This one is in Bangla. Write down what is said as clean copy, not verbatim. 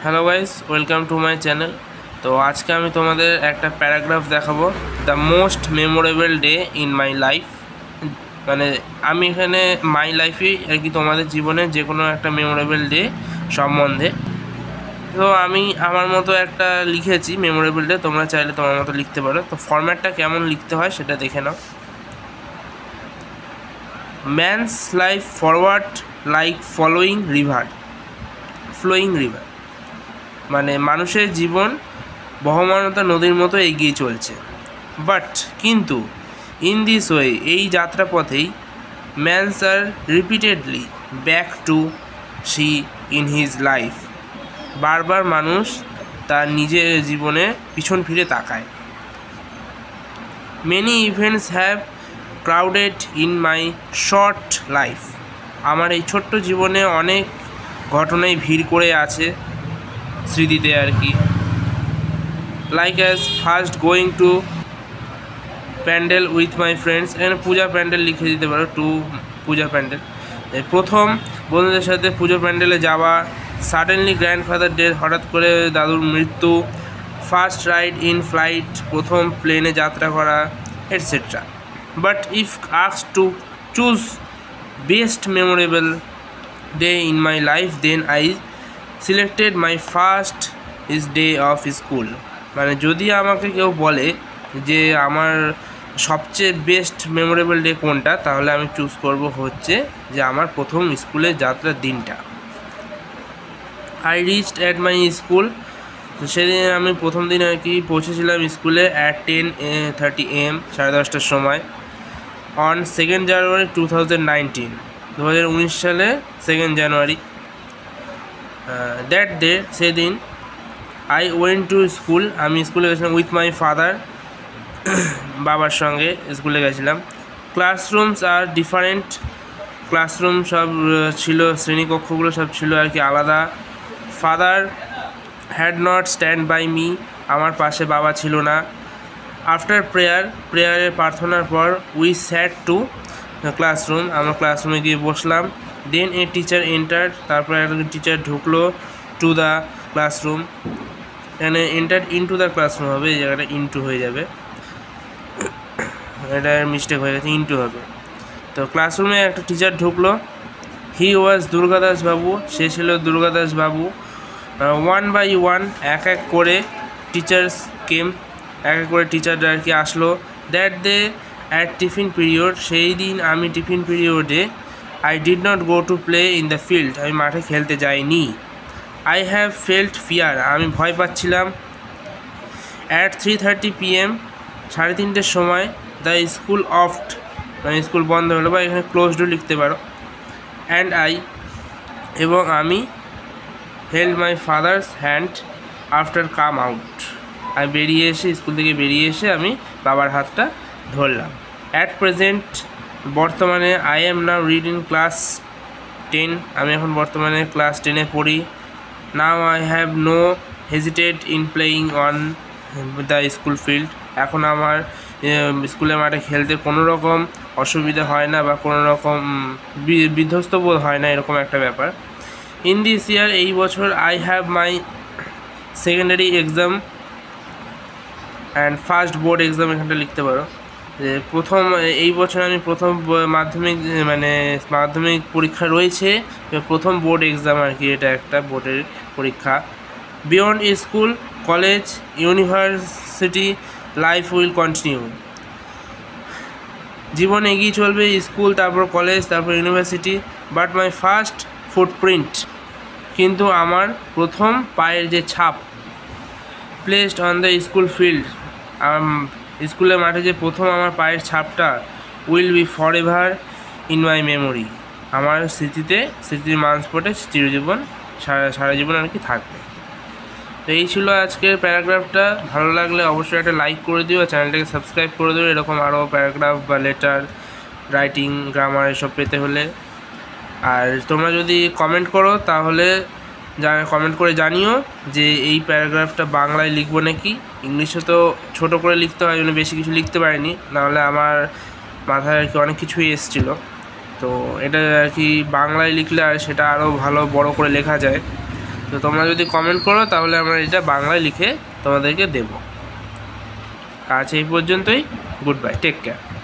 Hello guys, welcome to my channel. তো আজকে আমি তোমাদের একটা প্যারাগ্রাফ দেখাবো, the most memorable day in my life. মানে আমি এখানে মাই লাইফেই আর কি তোমাদের জীবনে যে কোনো একটা মেমোরেবল ডে সম্বন্ধে। তো আমি আমার মতো একটা লিখেছি মেমোরেবল ডে, তোমরা চাইলে তোমার মতো লিখতে পারো। তো ফরম্যাটটা কেমন লিখতে হয় সেটা দেখে নাও। Man's life forward like flowing river. মানে মানুষের জীবন বহমানতা নদীর মতো এগিয়ে চলছে। কিন্তু ইন দিস ওয়ে, এই যাত্রাপথেই man's are repeatedly back to see in his life. বারবার মানুষ তার নিজের জীবনে পিছন ফিরে তাকায়। Many events have crowded in my short life. আমার এই ছোট্ট জীবনে অনেক ঘটনায় ভিড় করে আছে স্মৃতিতে আর কি। Like as first going to pandal with my friends, এখানে পূজা প্যান্ডেল লিখে দিতে পারো, টু পূজা প্যান্ডেল। প্রথম বন্ধুদের সাথে পুজো প্যান্ডেলে যাওয়া, সাডেনলি গ্র্যান্ডফাদার ডেথ, হঠাৎ করে দাদুর মৃত্যু, ফার্স্ট রাইড ইন ফ্লাইট, প্রথম প্লেনে যাত্রা করা, etcetera. But if asked to choose best memorable day in my life, then I selected my first day of school. মানে যদি আমাকে কেউ বলে যে আমার সবচেয়ে বেস্ট মেমোরেবল ডে কোনটা, তাহলে আমি চুজ করব হচ্ছে যে আমার প্রথম স্কুলে যাত্রার দিনটা। I reached at my school, তো সেদিন আমি প্রথম দিন আর কি পৌঁছেছিলাম স্কুলে অ্যাট 10:30 AM, 10:30টার সময়। অন 2nd January 2019, 2019 সালে 2nd জানুয়ারি। দ্যাট ডে, সেদিন আই ওয়েন্ট টু স্কুল, আমি স্কুলে গেছিলাম উইথ মাই ফাদার, বাবার সঙ্গে স্কুলে গেছিলাম। ক্লাসরুমস আর ডিফারেন্ট, ক্লাসরুম সব ছিল, শ্রেণীকক্ষগুলো সব ছিল আর কি আলাদা। Father had not stand by me, আমার পাশে বাবা ছিল না। আফটার প্রেয়ারের প্রার্থনার পর উই স্যাট টু ক্লাসরুম, আমরা ক্লাসরুমে গিয়ে বসলাম। দেন এ টিচার এন্টার, তারপরে একটা টিচার ঢুকলো টু দ্য ক্লাসরুম। এখানে এন্টার ইনটু দ্য ক্লাসরুম হবে, এই জায়গাটা ইনটু হয়ে যাবে, এটা মিস্টেক হয়ে গেছে, ইনটু হবে। তো ক্লাসরুমে একটা টিচার ঢুকলো। হি ওয়াজ দুর্গাদাস বাবু, সে ছিল দুর্গাদাস বাবু। ওয়ান বাই ওয়ান, এক এক করে টিচার্স কেম, এক এক করে টিচাররা আর কি আসলো। That day at tiffin period, সেই দিন আমি টিফিন পিরিয়ডে I did not go to play in the field, আমি মাঠে খেলতে যাইনি। আই হ্যাভ ফেল্ট ফিয়ার, আমি ভয় পাচ্ছিলাম। অ্যাট 3:30 PM, 3:30টার সময়, দ্য স্কুল অফড, মানে স্কুল বন্ধ হলো, বা এখানে ক্লোজডও লিখতে পারো। অ্যান্ড আই, এবং আমি, held my father's hand after come out, আমি বেরিয়ে এসে, স্কুল থেকে বেরিয়ে এসে আমি বাবার হাতটা ধরলাম। অ্যাট প্রেজেন্ট, বর্তমানে, I am now read in class 10, আমি এখন বর্তমানে ক্লাস 10-এ পড়ি। Now I have no hesitate in playing on the school field, এখন আমার স্কুলের মাঠে খেলতে কোনো রকম অসুবিধা হয় না, বা কোনো রকম বিধ্বস্ত বোধ হয় না, এরকম একটা ব্যাপার। ইন দিস ইয়ার, এই বছর, I have my secondary exam and first board exam, এখানটা লিখতে পারো যে এই বছর আমি প্রথম মাধ্যমিক পরীক্ষা রয়েছে, প্রথম বোর্ড এক্সাম আর কি, এটা একটা বোর্ডের পরীক্ষা। Beyond school, college, university, life will continue, জীবন এগিয়ে চলবে, স্কুল, তারপর কলেজ, তারপর university. But my first footprint, কিন্তু আমার প্রথম পায়ের যে ছাপ, placed on the school field, স্কুলের মাঠে যে প্রথম আমার পায়ের ছাপটা, will be for ever in my memory, আমার স্মৃতির মানস্পটে চিরজীবন, সারা জীবন আর কি থাকবে। তো এই ছিল আজকের প্যারাগ্রাফটা। ভালো লাগলে অবশ্যই একটা লাইক করে দিও, চ্যানেলটাকে সাবস্ক্রাইব করে দিও, এরকম আরও প্যারাগ্রাফ বা লেটার, রাইটিং, গ্রামার এসব পেতে হলে। আর তোমরা যদি কমেন্ট করো, তাহলে কমেন্ট করে জানিও যে এই প্যারাগ্রাফটা বাংলায় লিখবো নাকি। ইংলিশে তো ছোটো করে লিখতে হয়, জন্য বেশি কিছু লিখতে পারিনি, নাহলে আমার মাথায় আর কি অনেক কিছুই এসেছিলো। তো এটা আর কি বাংলায় লিখলে আর সেটা আরও ভালো বড় করে লেখা যায়। তো তোমরা যদি কমেন্ট করো তাহলে আমরা এটা বাংলায় লিখে তোমাদেরকে দেব। আজ এই পর্যন্তই। Goodbye, take care.